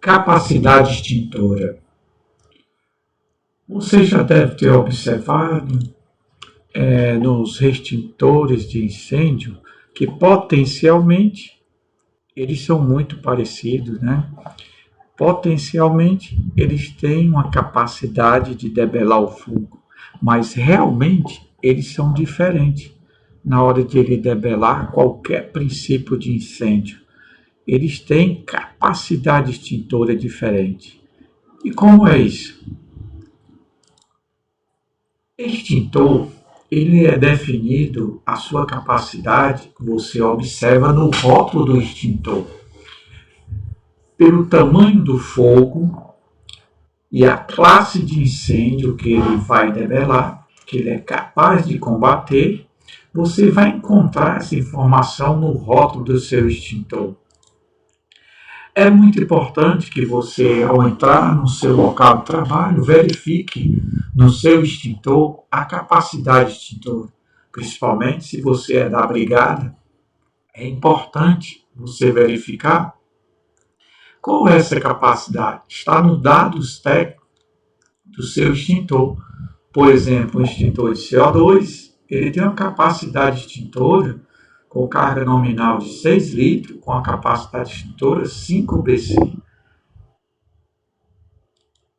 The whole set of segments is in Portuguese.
Capacidade extintora. Você já deve ter observado nos extintores de incêndio que potencialmente eles são muito parecidos, né? Potencialmente eles têm uma capacidade de debelar o fogo, mas realmente eles são diferentes na hora de ele debelar qualquer princípio de incêndio. Eles têm capacidade extintora diferente. E como é isso? Extintor, ele é definido, a sua capacidade, você observa no rótulo do extintor, pelo tamanho do fogo e a classe de incêndio que ele vai debelar, que ele é capaz de combater. Você vai encontrar essa informação no rótulo do seu extintor. É muito importante que você, ao entrar no seu local de trabalho, verifique no seu extintor a capacidade extintora. Principalmente se você é da brigada, é importante você verificar qual é essa capacidade. Está nos dados técnicos do seu extintor. Por exemplo, o extintor de CO2, ele tem uma capacidade extintora com carga nominal de 6 litros, com a capacidade extintora 5 BC.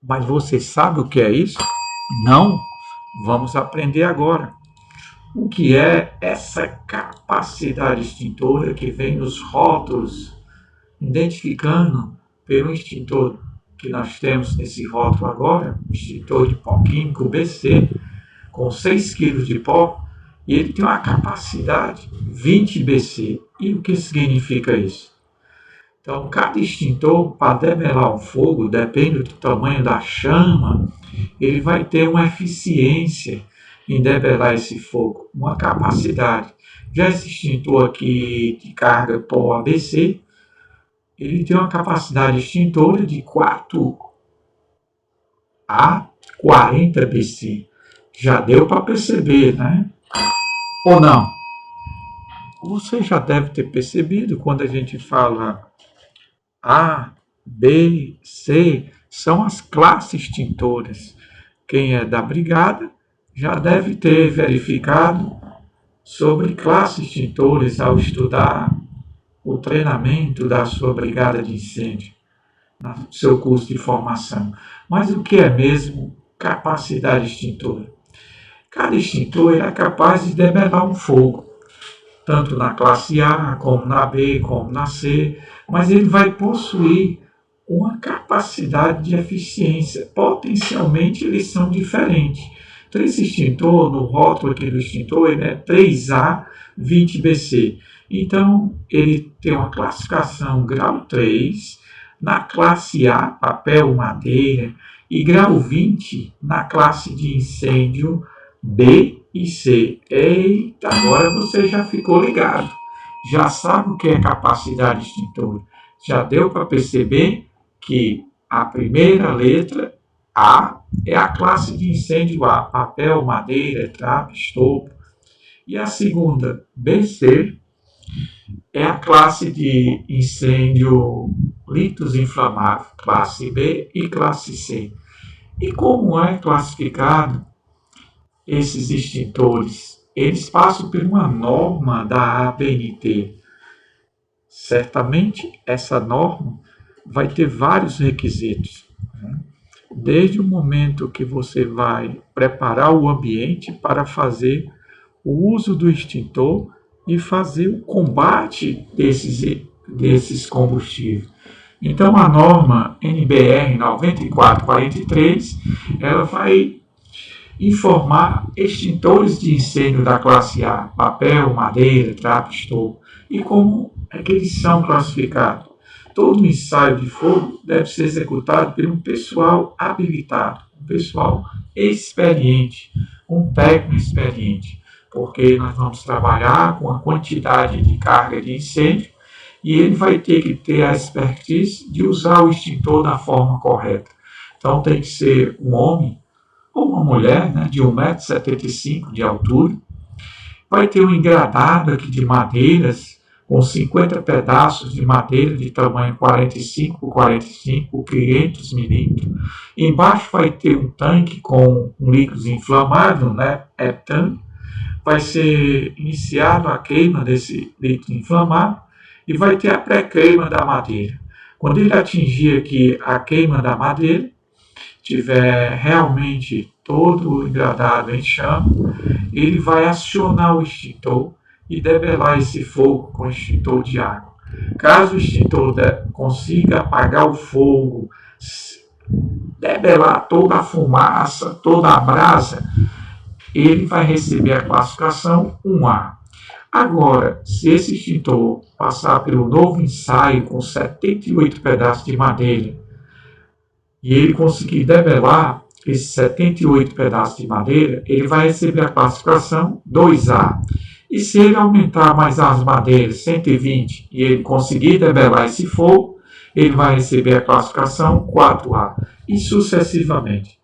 Mas você sabe o que é isso? Não? Vamos aprender agora. O que é essa capacidade extintora que vem nos rótulos, identificando pelo extintor que nós temos nesse rótulo agora, extintor de pó químico BC, com 6 kg de pó, e ele tem uma capacidade 20 BC. E o que significa isso? Então, cada extintor, para debelar um fogo, depende do tamanho da chama, ele vai ter uma eficiência em debelar esse fogo, uma capacidade. Já esse extintor aqui de carga pó ABC, ele tem uma capacidade extintora de 4 a 40 BC. Já deu para perceber, né? Ou não? Você já deve ter percebido quando a gente fala A, B, C, são as classes extintoras. Quem é da brigada já deve ter verificado sobre classes extintores ao estudar o treinamento da sua brigada de incêndio, no seu curso de formação. Mas o que é mesmo capacidade extintora? Cada extintor é capaz de debelar um fogo, tanto na classe A, como na B, como na C, mas ele vai possuir uma capacidade de eficiência. Potencialmente, eles são diferentes. Então, esse extintor, no rótulo aqui do extintor, ele é 3A 20 BC. Então, ele tem uma classificação grau 3, na classe A, papel, madeira, e grau 20 na classe de incêndio B e C. Eita, agora você já ficou ligado. Já sabe o que é capacidade extintora. Já deu para perceber que a primeira letra, A, é a classe de incêndio A, papel, madeira, trapo, estopo. E a segunda, BC, é a classe de incêndio litos inflamáveis, classe B e classe C. E como é classificado esses extintores? Eles passam por uma norma da ABNT. Certamente, essa norma vai ter vários requisitos, né? Desde o momento que você vai preparar o ambiente para fazer o uso do extintor e fazer o combate desses combustíveis. Então, a norma NBR 9443, ela vai informar extintores de incêndio da classe A, papel, madeira, trapo, estopo. E como é que eles são classificados? Todo ensaio de fogo deve ser executado por um pessoal habilitado, um pessoal experiente, um técnico experiente, porque nós vamos trabalhar com a quantidade de carga de incêndio e ele vai ter que ter a expertise de usar o extintor da forma correta. Então tem que ser um homem ou uma mulher, né, de 1,75 m de altura. Vai ter um engradado aqui de madeiras com 50 pedaços de madeira de tamanho 45 por 45 por 500 milímetros. Embaixo vai ter um tanque com um líquido inflamável, né, heptano. Vai ser iniciado a queima desse líquido inflamável e vai ter a pré-queima da madeira. Quando ele atingir aqui a queima da madeira, tiver realmente todo engradado em chama, ele vai acionar o extintor e debelar esse fogo com o extintor de água. Caso o extintor consiga apagar o fogo, debelar toda a fumaça, toda a brasa, ele vai receber a classificação 1A. Agora, se esse extintor passar pelo novo ensaio com 78 pedaços de madeira e ele conseguir debelar esses 78 pedaços de madeira, ele vai receber a classificação 2A. E se ele aumentar mais as madeiras, 120, e ele conseguir debelar esse fogo, ele vai receber a classificação 4A. E sucessivamente.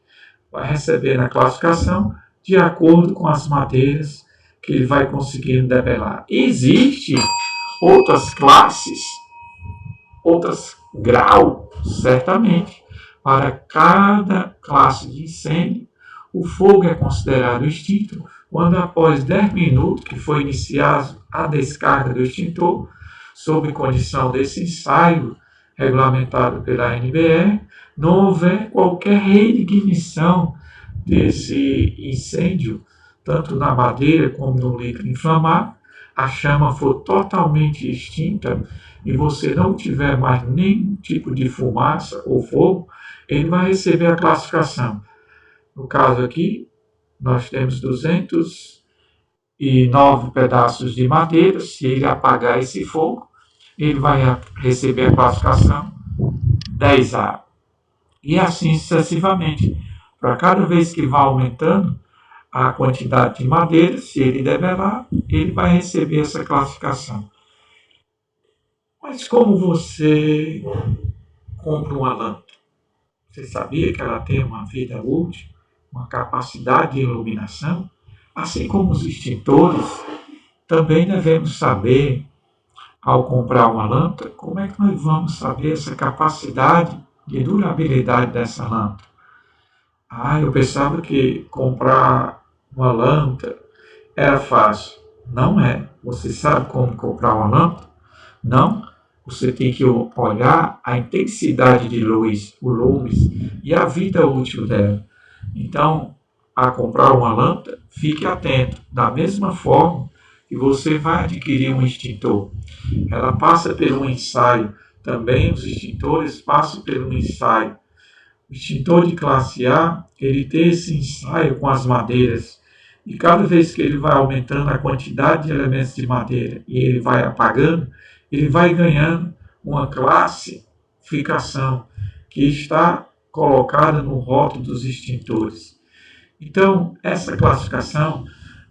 Vai receber a classificação de acordo com as madeiras que ele vai conseguir debelar. Existem outras classes, outros graus, certamente. Para cada classe de incêndio, o fogo é considerado extinto quando, após 10 minutos que foi iniciada a descarga do extintor, sob condição desse ensaio regulamentado pela ANBR, não houver qualquer reignição desse incêndio, tanto na madeira como no líquido inflamável, a chama for totalmente extinta e você não tiver mais nenhum tipo de fumaça ou fogo, ele vai receber a classificação. No caso aqui, nós temos 209 pedaços de madeira. Se ele apagar esse fogo, ele vai receber a classificação 10A. E assim sucessivamente. Para cada vez que vai aumentando a quantidade de madeira, se ele debelar, ele vai receber essa classificação. Mas como você compra uma lâmpada? Você sabia que ela tem uma vida útil, uma capacidade de iluminação? Assim como os extintores, também devemos saber, ao comprar uma lâmpada, como é que nós vamos saber essa capacidade de durabilidade dessa lâmpada. Eu pensava que comprar uma lâmpada era fácil. Não é. Você sabe como comprar uma lâmpada? Não. Você tem que olhar a intensidade de luz, o luz e a vida útil dela. Então, a comprar uma lâmpada, fique atento. Da mesma forma que você vai adquirir um extintor. Ela passa por um ensaio. Também os extintores passam por um ensaio. O extintor de classe A, ele tem esse ensaio com as madeiras. E cada vez que ele vai aumentando a quantidade de elementos de madeira e ele vai apagando, ele vai ganhando uma classificação que está colocada no rótulo dos extintores. Então, essa classificação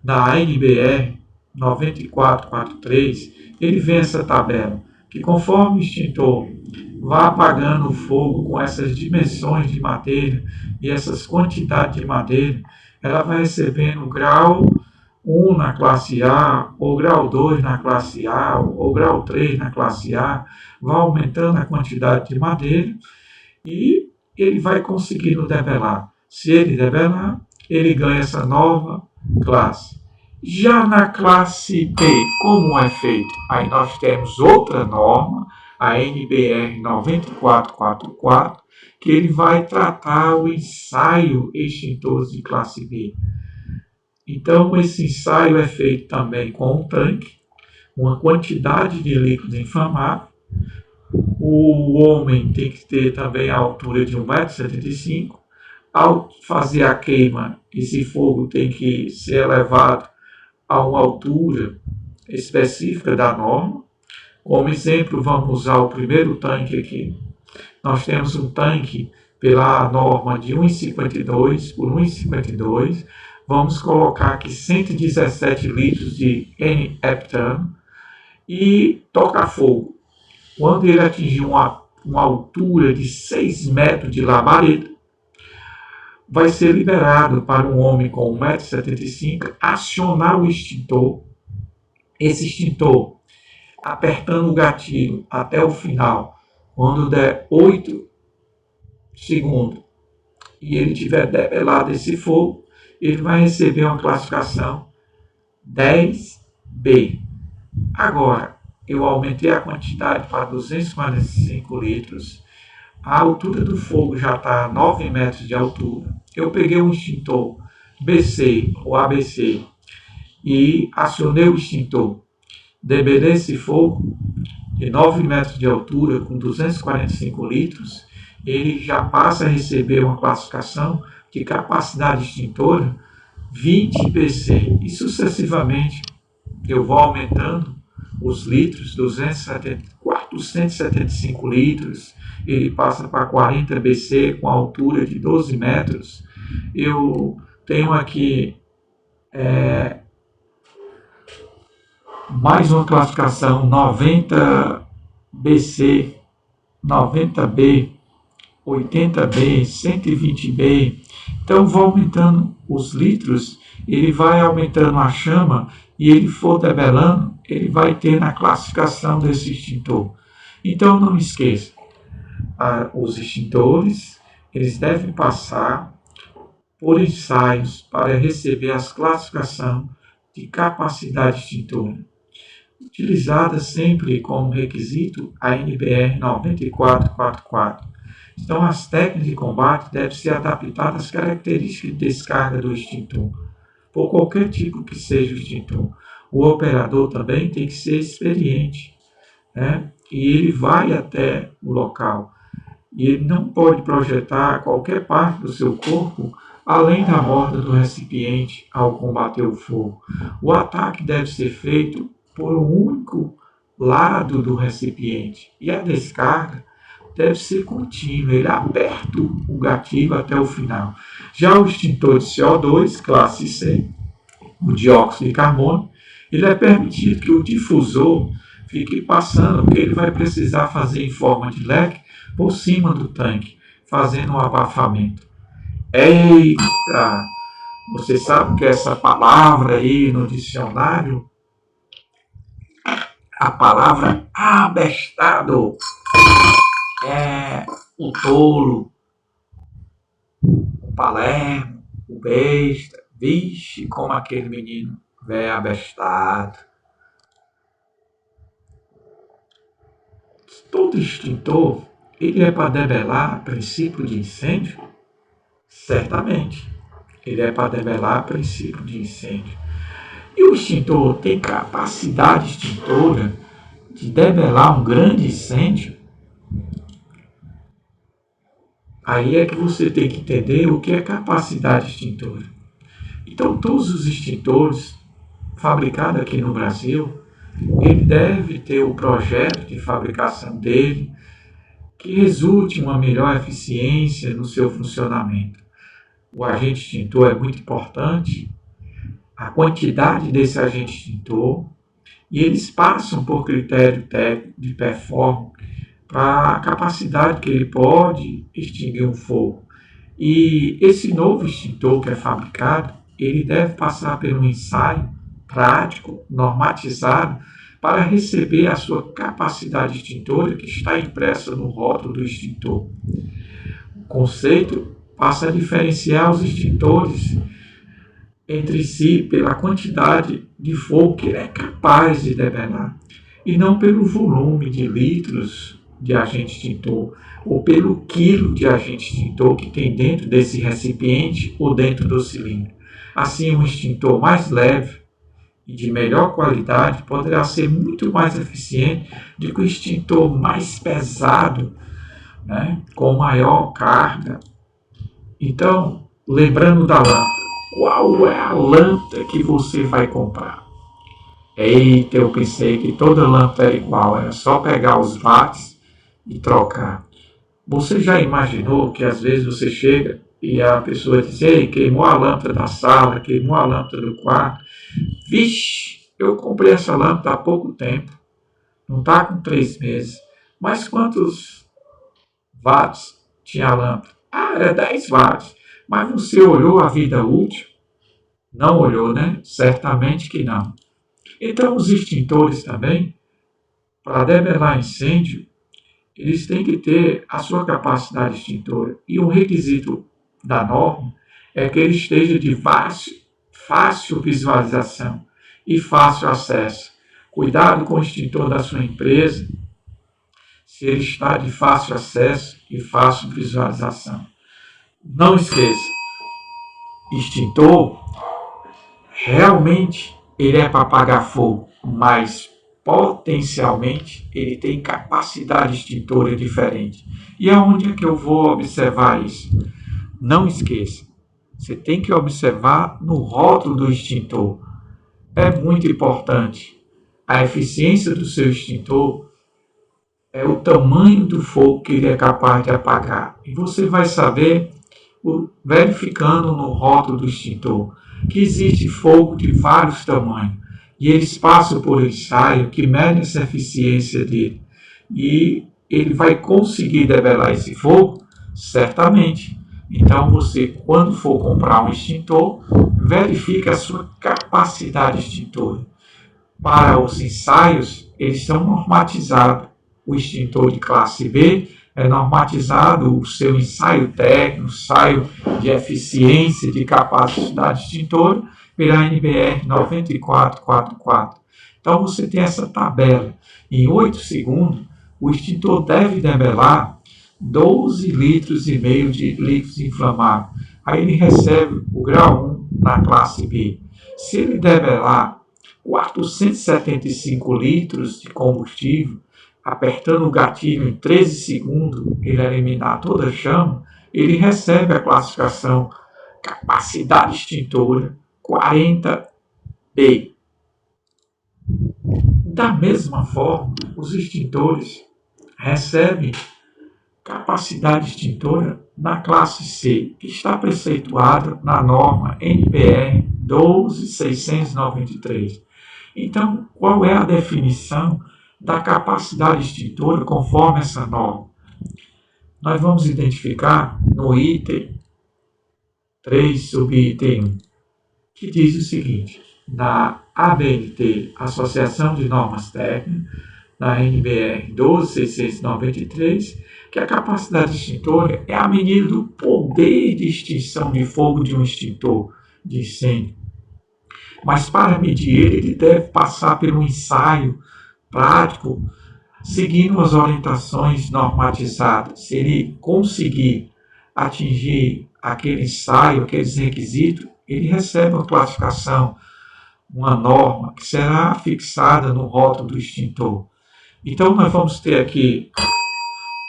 da ANBR 9443, ele vem essa tabela, que conforme o extintor vai apagando o fogo com essas dimensões de madeira e essas quantidades de madeira, ela vai recebendo o grau 1 na classe A, ou grau 2 na classe A, ou grau 3 na classe A, vai aumentando a quantidade de madeira e ele vai conseguindo debelar. Se ele debelar, ele ganha essa nova classe. Já na classe B, como é feito? Aí nós temos outra norma, a NBR 9444, que ele vai tratar o ensaio extintores de classe B. Então, esse ensaio é feito também com um tanque, uma quantidade de líquido inflamável. O homem tem que ter também a altura de 1,75 m. Ao fazer a queima, esse fogo tem que ser elevado a uma altura específica da norma. Como exemplo, vamos usar o primeiro tanque aqui. Nós temos um tanque pela norma de 1,52 por 1,52. Vamos colocar aqui 117 litros de N-heptano e tocar fogo. Quando ele atingir uma altura de 6 metros de labareda, vai ser liberado para um homem com 1,75 m acionar o extintor. Esse extintor apertando o gatilho até o final. Quando der 8 segundos e ele tiver debelado esse fogo, ele vai receber uma classificação 10B. Agora, eu aumentei a quantidade para 245 litros. A altura do fogo já está a 9 metros de altura. Eu peguei um extintor BC ou ABC e acionei o extintor. Debelei esse fogo de 9 metros de altura com 245 litros. Ele já passa a receber uma classificação de capacidade extintora 20 BC e sucessivamente eu vou aumentando os litros, 475 litros, ele passa para 40 BC com altura de 12 metros. Eu tenho aqui mais uma classificação 90 BC, 90B, 80B, 120B. Então vou aumentando os litros, ele vai aumentando a chama e ele for debelando, ele vai ter na classificação desse extintor. Então não esqueça, os extintores eles devem passar por ensaios para receber as classificações de capacidade extintora, utilizada sempre como requisito a NBR 9444. Então, as técnicas de combate devem ser adaptadas às características de descarga do extintor, por qualquer tipo que seja o extintor. O operador também tem que ser experiente, né? E ele vai até o local. E ele não pode projetar qualquer parte do seu corpo além da borda do recipiente ao combater o fogo. O ataque deve ser feito por um único lado do recipiente e a descarga deve ser contínua, ele aperta o gatilho até o final. Já o extintor de CO2, classe C, o dióxido de carbono, ele é permitido que o difusor fique passando, porque ele vai precisar fazer em forma de leque por cima do tanque, fazendo um abafamento. Eita! Você sabe que essa palavra aí no dicionário, a palavra abestado, é o tolo, o palermo, o besta. Vixe, como aquele menino velho abestado. Todo extintor, ele é para debelar princípio de incêndio? Certamente. Ele é para debelar princípio de incêndio. E o extintor tem capacidade extintora de debelar um grande incêndio? Aí é que você tem que entender o que é capacidade extintora. Então, todos os extintores fabricados aqui no Brasil, ele deve ter o projeto de fabricação dele, que resulte em uma melhor eficiência no seu funcionamento. O agente extintor é muito importante, a quantidade desse agente extintor, e eles passam por critério técnico de performance para a capacidade que ele pode extinguir um fogo. E esse novo extintor que é fabricado, ele deve passar por um ensaio prático, normatizado, para receber a sua capacidade extintora que está impressa no rótulo do extintor. O conceito passa a diferenciar os extintores entre si pela quantidade de fogo que ele é capaz de debelar, e não pelo volume de litros de agente extintor, ou pelo quilo de agente extintor que tem dentro desse recipiente ou dentro do cilindro. Assim, um extintor mais leve e de melhor qualidade poderá ser muito mais eficiente do que o extintor mais pesado, né, com maior carga. Então, lembrando da lâmpada, qual é a lâmpada que você vai comprar? Eita, eu pensei que toda lâmpada era igual, era só pegar os watts e trocar. Você já imaginou que às vezes você chega e a pessoa diz: ei, queimou a lâmpada da sala, queimou a lâmpada do quarto. Vixe, eu comprei essa lâmpada há pouco tempo, não está com 3 meses. Mas quantos watts tinha a lâmpada? Ah, era 10 watts. Mas você olhou a vida útil? Não olhou, né? Certamente que não. Então, os extintores também, para debelar incêndio, eles têm que ter a sua capacidade extintora. E um requisito da norma é que ele esteja de fácil visualização e fácil acesso. Cuidado com o extintor da sua empresa, se ele está de fácil acesso e fácil visualização. Não esqueça, extintor realmente ele é para apagar fogo, mas potencialmente ele tem capacidade extintora diferente. E aonde é que eu vou observar isso? Não esqueça, você tem que observar no rótulo do extintor. É muito importante. A eficiência do seu extintor é o tamanho do fogo que ele é capaz de apagar. E você vai saber, verificando no rótulo do extintor, que existe fogo de vários tamanhos. E eles passam por ensaio que mede essa eficiência dele. E ele vai conseguir debelar esse fogo? Certamente. Então você, quando for comprar um extintor, verifique a sua capacidade extintora. Para os ensaios, eles são normatizados. O extintor de classe B é normatizado o seu ensaio técnico, ensaio de eficiência de capacidade extintora pela NBR 9444. Então você tem essa tabela. Em 8 segundos, o extintor deve debelar 12 litros e meio de líquidos inflamáveis. Aí ele recebe o grau 1 na classe B. Se ele debelar 475 litros de combustível, apertando o gatilho em 13 segundos, ele eliminar toda a chama, ele recebe a classificação capacidade extintora 40B. Da mesma forma, os extintores recebem capacidade extintora na classe C, que está preceituada na norma NBR 12693. Então, qual é a definição da capacidade extintora conforme essa norma? Nós vamos identificar no item 3, subitem 1, que diz o seguinte: na ABNT, Associação de Normas Técnicas, na NBR 12693, que a capacidade extintora é a medida do poder de extinção de fogo de um extintor de incêndio. Mas para medir ele deve passar por um ensaio prático, seguindo as orientações normatizadas. Se ele conseguir atingir aquele ensaio, aqueles requisitos, ele recebe uma classificação, uma norma que será fixada no rótulo do extintor. Então nós vamos ter aqui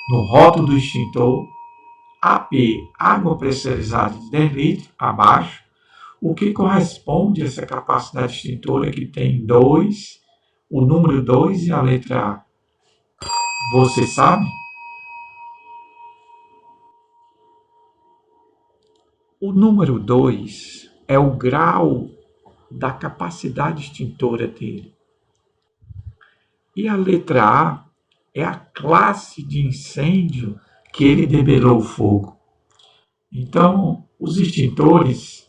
no rótulo do extintor AP, água pressurizada de 10 litros abaixo, o que corresponde a essa capacidade extintora que tem 2, o número 2 e a letra A. Você sabe? O número 2 é o grau da capacidade extintora dele. E a letra A é a classe de incêndio que ele debelou o fogo. Então, os extintores,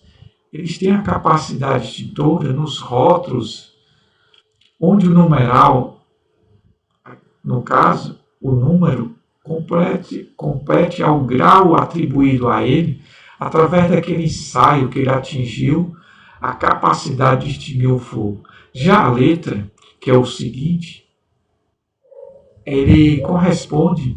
eles têm a capacidade extintora nos rótulos, onde o numeral, no caso, o número, compete ao grau atribuído a ele através daquele ensaio que ele atingiu a capacidade de extinguir o fogo. Já a letra, que é o seguinte, ele corresponde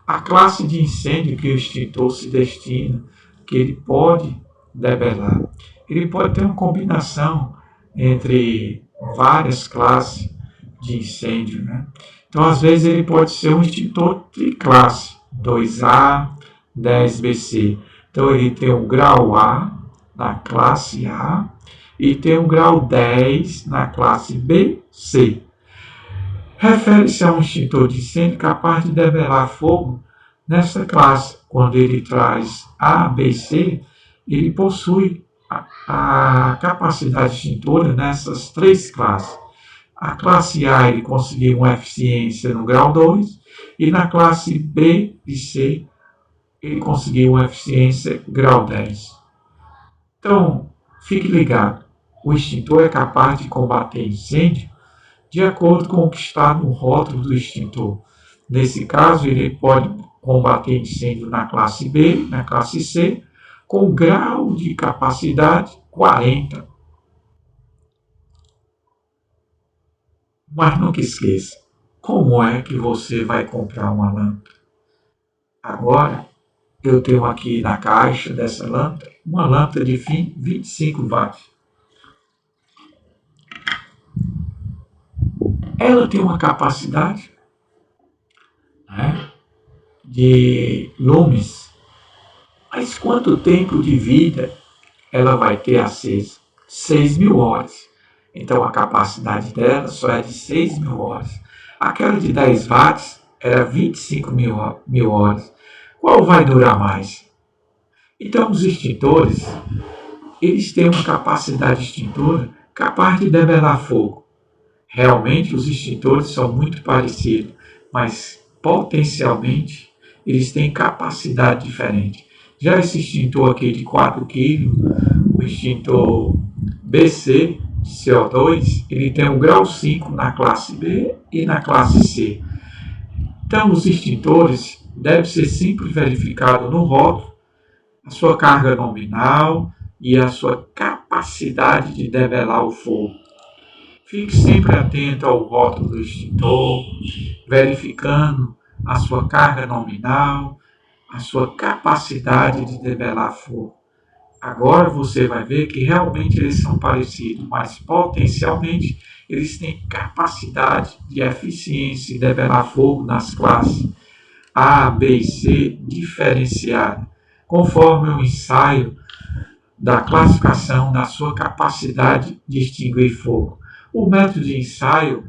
à classe de incêndio que o extintor se destina, que ele pode debelar. Ele pode ter uma combinação entre várias classes de incêndio, né? Então, às vezes, ele pode ser um extintor triclasse, 2A, 10BC. Então, ele tem o grau A na classe A e tem o grau 10 na classe BC. Refere-se a um extintor de incêndio capaz de debelar fogo nessa classe. Quando ele traz A, B e C, ele possui a capacidade extintora nessas 3 classes. A classe A ele conseguiu uma eficiência no grau 2 e na classe B e C ele conseguiu uma eficiência grau 10. Então, fique ligado, o extintor é capaz de combater incêndio de acordo com o que está no rótulo do extintor. Nesse caso, ele pode combater incêndio na classe B, na classe C, com grau de capacidade 40. Mas nunca esqueça, como é que você vai comprar uma lâmpada? Agora, eu tenho aqui na caixa dessa lâmpada, uma lâmpada de 25 watts. Ela tem uma capacidade, né, de lumens. Mas quanto tempo de vida ela vai ter acesa? 6.000 horas. Então a capacidade dela só é de 6.000 horas. Aquela de 10 watts era 25.000 horas. Qual vai durar mais? Então os extintores, eles têm uma capacidade extintora capaz de debelar fogo. Realmente os extintores são muito parecidos, mas potencialmente eles têm capacidade diferente. Já esse extintor aqui de 4 kg, o extintor BC de CO2, ele tem o grau 5 na classe B e na classe C. Então os extintores devem ser sempre verificados no rótulo, a sua carga nominal e a sua capacidade de debelar o fogo. Fique sempre atento ao rótulo do extintor, verificando a sua carga nominal, a sua capacidade de debelar fogo. Agora você vai ver que realmente eles são parecidos, mas potencialmente eles têm capacidade de eficiência de debelar fogo nas classes A, B e C diferenciadas, conforme o ensaio da classificação da sua capacidade de extinguir fogo. O método de ensaio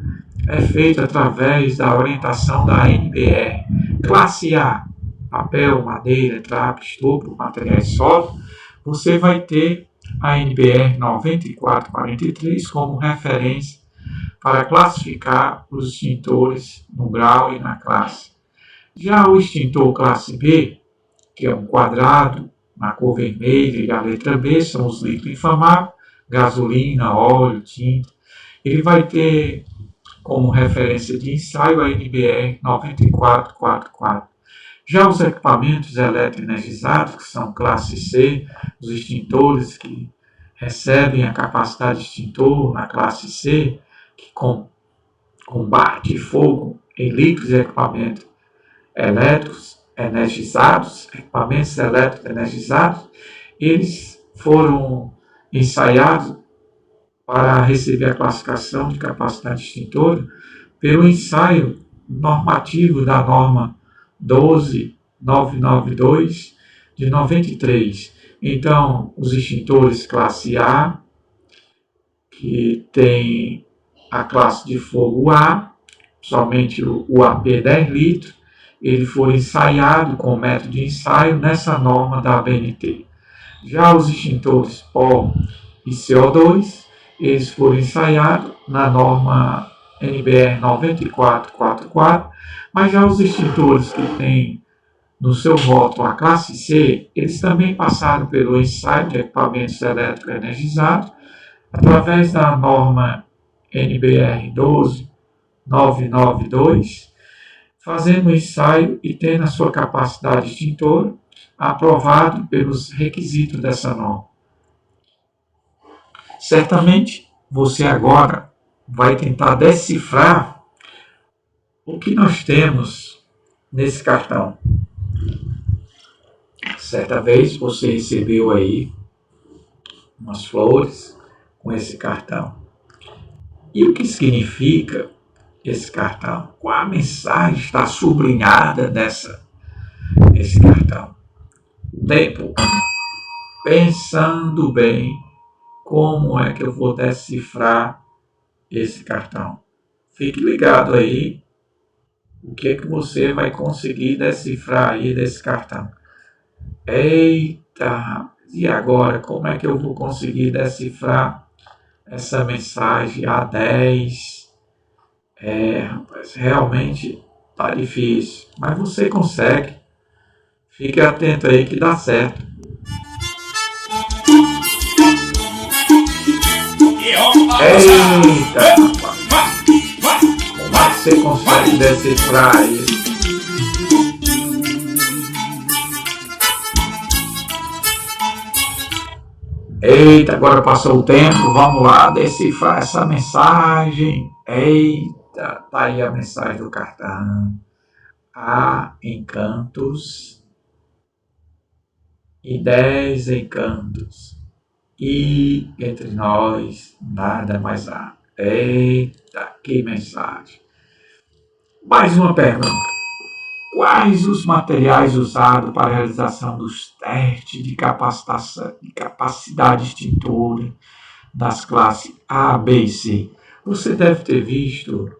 é feito através da orientação da NBR. Classe A, papel, madeira, trapo, estupro, materiais sólidos, você vai ter a NBR 9443 como referência para classificar os extintores no grau e na classe. Já o extintor classe B, que é um quadrado, na cor vermelha, e a letra B são os líquidos inflamáveis, gasolina, óleo, tinta. Ele vai ter como referência de ensaio a NBR 9444. Já os equipamentos eletroenergizados, que são classe C, os extintores que recebem a capacidade de extintor na classe C, que combate fogo em líquidos e equipamentos elétricos energizados, equipamentos elétricos energizados, eles foram ensaiados para receber a classificação de capacidade extintora pelo ensaio normativo da norma 12992 de 93. Então, os extintores classe A, que tem a classe de fogo A, somente o AP 10 litros, ele foi ensaiado com o método de ensaio nessa norma da ABNT. Já os extintores PO e CO2, eles foram ensaiados na norma NBR 9444, mas já os extintores que têm no seu rótulo a classe C, eles também passaram pelo ensaio de equipamentos elétricos energizados através da norma NBR 12992, fazendo o ensaio e tendo a sua capacidade extintora aprovado pelos requisitos dessa norma. Certamente, você agora vai tentar decifrar o que nós temos nesse cartão. Certa vez você recebeu aí umas flores com esse cartão. E o que significa esse cartão? Qual a mensagem está sublinhada nesse cartão? Tempo. Pensando bem, como é que eu vou decifrar esse cartão? Fique ligado aí, o que é que você vai conseguir decifrar aí desse cartão. Eita, e agora, como é que eu vou conseguir decifrar essa mensagem A10? Rapaz, realmente tá difícil, mas você consegue. Fique atento aí que dá certo. Eita, rapaz. você consegue decifrar isso. Eita, agora passou o tempo, vamos lá decifrar essa mensagem. Eita, tá aí a mensagem do cartão. Há encantos e 10 encantos. E entre nós nada mais há. Eita, que mensagem. Mais uma pergunta. Quais os materiais usados para a realização dos testes de capacidade extintora das classes A, B e C? Você deve ter visto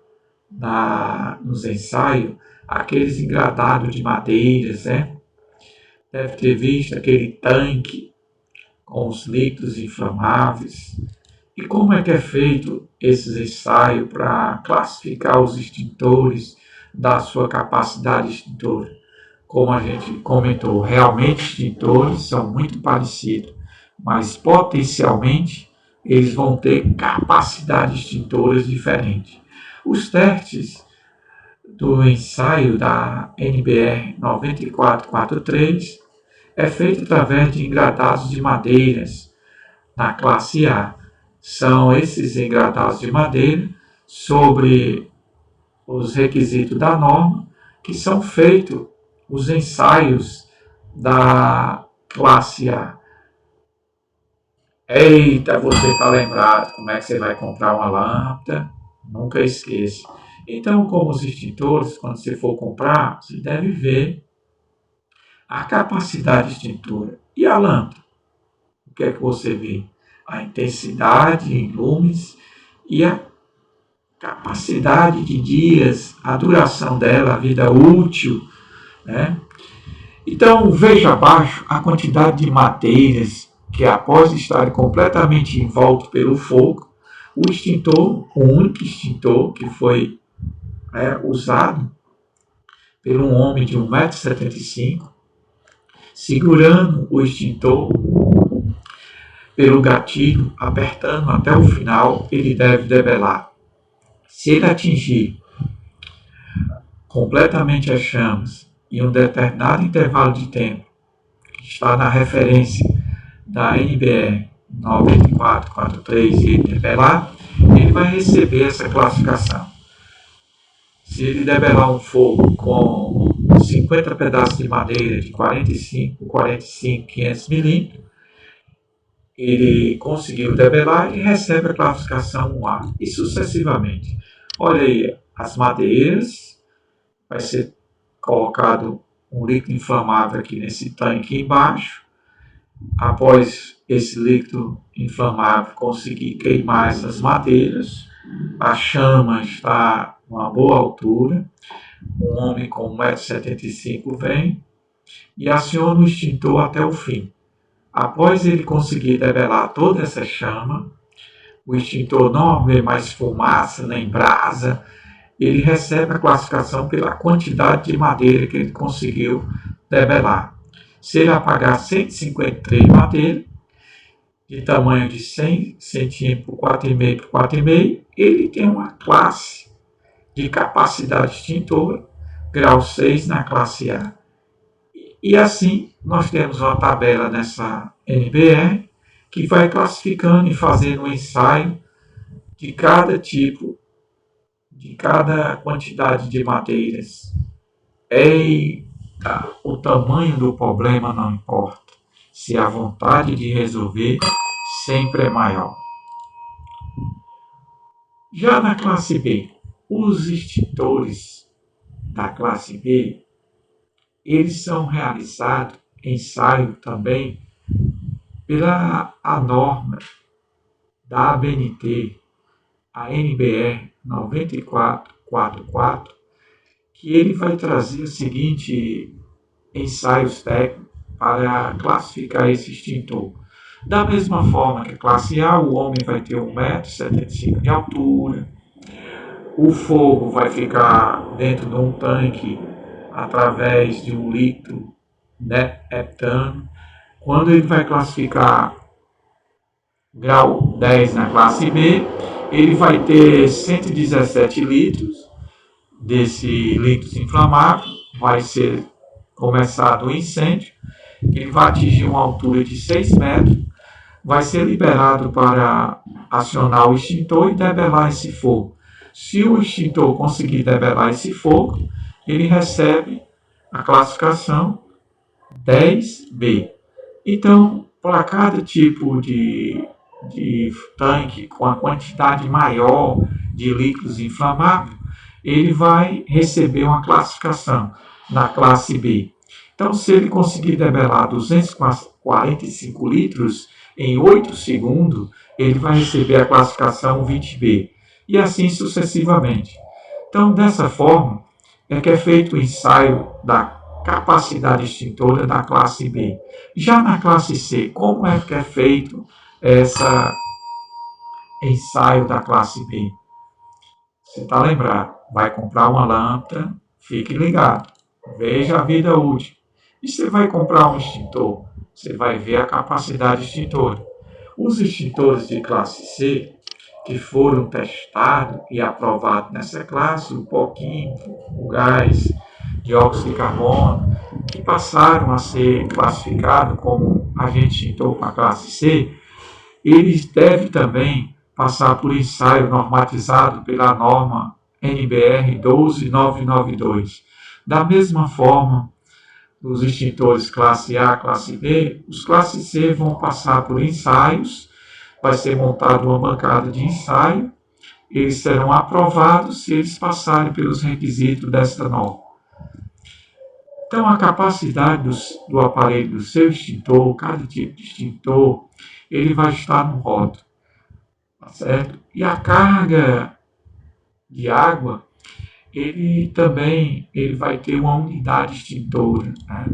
nos ensaios aqueles engradados de madeiras, né? Deve ter visto aquele tanque com os líquidos inflamáveis. E como é que é feito esses ensaios para classificar os extintores da sua capacidade extintora? Como a gente comentou, realmente extintores são muito parecidos, mas potencialmente eles vão ter capacidades extintoras diferentes. Os testes do ensaio da NBR 9443 é feito através de engradados de madeiras na classe A. São esses engradados de madeira sobre os requisitos da norma que são feitos os ensaios da classe A. Eita, você está lembrado como é que você vai comprar uma lâmpada? Nunca esqueça. Então, como os extintores, quando você for comprar, você deve ver a capacidade extintora. E a lâmpada? O que é que você vê? A intensidade em lumes e a capacidade de dias, a duração dela, a vida útil, né? Então, veja abaixo a quantidade de madeiras que, após estarem completamente envoltos pelo fogo, o extintor, o único extintor que foi usado por um homem de 1,75 m, segurando o extintor pelo gatilho, apertando até o final, ele deve debelar. Se ele atingir completamente as chamas em um determinado intervalo de tempo, que está na referência da NBR 9443 e ele debelar, ele vai receber essa classificação. Se ele debelar um fogo com 50 pedaços de madeira de 45, 500 milímetros, ele conseguiu debelar e recebe a classificação 1A, e sucessivamente. Olha aí, as madeiras, vai ser colocado um líquido inflamável aqui nesse tanque embaixo. Após esse líquido inflamável conseguir queimar essas madeiras, a chama está a uma boa altura, um homem com 1,75 m vem e aciona o extintor até o fim. Após ele conseguir debelar toda essa chama, o extintor não vê mais fumaça nem brasa, ele recebe a classificação pela quantidade de madeira que ele conseguiu debelar. Se ele apagar 153 madeiras, de tamanho de 100 cm por 4,5 por 4,5, ele tem uma classe de capacidade extintora, grau 6 na classe A. E assim, nós temos uma tabela nessa NBR que vai classificando e fazendo um ensaio de cada tipo, de cada quantidade de madeiras. Eita, o tamanho do problema não importa, se a vontade de resolver sempre é maior. Já na classe B, os extintores da classe B, eles são realizados ensaio também pela norma da ABNT, a NBR 9444, que ele vai trazer o seguinte ensaios técnicos para classificar esse extintor. Da mesma forma que a classe A, o homem vai ter 1,75 m de altura, o fogo vai ficar dentro de um tanque através de um líquido, né, heptano. Quando ele vai classificar grau 10 na classe B, ele vai ter 117 litros desse líquido inflamável, vai ser começado o incêndio, ele vai atingir uma altura de 6 metros, vai ser liberado para acionar o extintor e debelar esse fogo. Se o extintor conseguir debelar esse fogo, ele recebe a classificação 10B. Então, para cada tipo de tanque com a quantidade maior de líquidos inflamáveis, ele vai receber uma classificação na classe B. Então, se ele conseguir debelar 245 litros em 8 segundos, ele vai receber a classificação 20B, e assim sucessivamente. Então, dessa forma, é que é feito o ensaio da capacidade extintora da classe B. Já na classe C, como é que é feito esse ensaio da classe B? Você está lembrado, vai comprar uma lâmpada, fique ligado, veja a vida útil. E você vai comprar um extintor, você vai ver a capacidade extintora. Os extintores de classe C, que foram testados e aprovados nessa classe, o pó químico, o gás, dióxido de carbono, que passaram a ser classificados como agente extintor com a classe C, eles devem também passar por ensaio normatizado pela norma NBR 12992. Da mesma forma, os extintores classe A, classe B, os classe C vão passar por ensaios, vai ser montada uma bancada de ensaio, eles serão aprovados se eles passarem pelos requisitos desta norma. Então, a capacidade do aparelho do seu extintor, cada tipo de extintor, ele vai estar no rótulo, tá certo? E a carga de água, ele vai ter uma unidade extintora, né?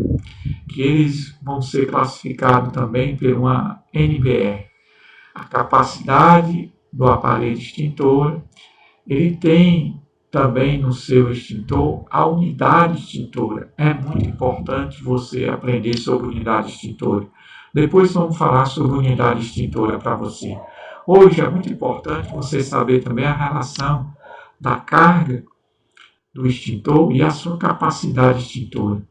Que eles vão ser classificados também por uma NBR. A capacidade do aparelho extintor, ele tem também no seu extintor a unidade extintora. É muito importante você aprender sobre unidade extintora. Depois vamos falar sobre unidade extintora para você. Hoje é muito importante você saber também a relação da carga do extintor e a sua capacidade extintora.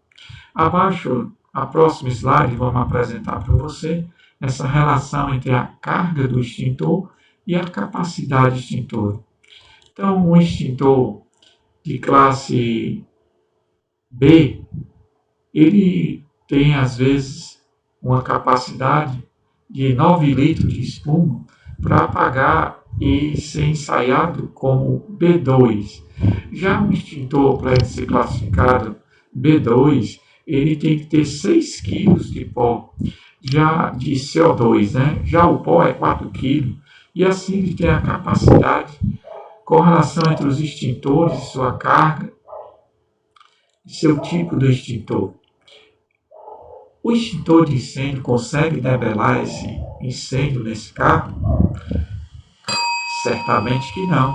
Abaixo, a próxima slide, vamos apresentar para você essa relação entre a carga do extintor e a capacidade extintora. Então, um extintor de classe B, ele tem, às vezes, uma capacidade de 9 litros de espuma para apagar e ser ensaiado como B2. Já um extintor, para ele ser classificado B2, ele tem que ter 6 kg de pó, já de CO2, né? Já o pó é 4 kg, e assim ele tem a capacidade, correlação entre os extintores e sua carga, e seu tipo do extintor. O extintor de incêndio consegue debelar esse incêndio nesse carro? Certamente que não.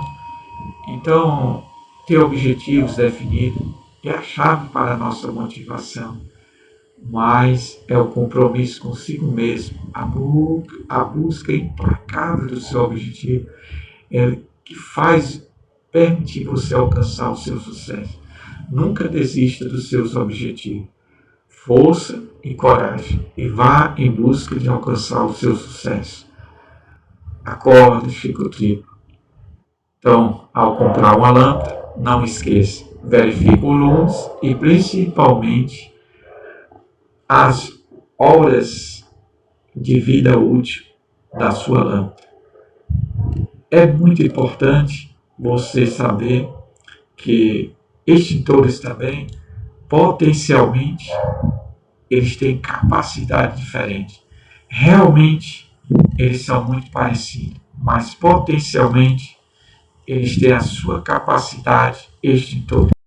Então, ter objetivos definidos é a chave para a nossa motivação, mas é o compromisso consigo mesmo, a busca implacável do seu objetivo, é que faz permitir você alcançar o seu sucesso. Nunca desista dos seus objetivos. Força e coragem, e vá em busca de alcançar o seu sucesso. Acorde, Chico Triplo. Então, ao comprar uma lâmpada, não esqueça, verifique o luz e principalmente as horas de vida útil da sua lâmpada. É muito importante você saber que extintores também, potencialmente, eles têm capacidade diferente. Realmente, eles são muito parecidos, mas potencialmente, eles têm a sua capacidade extintora.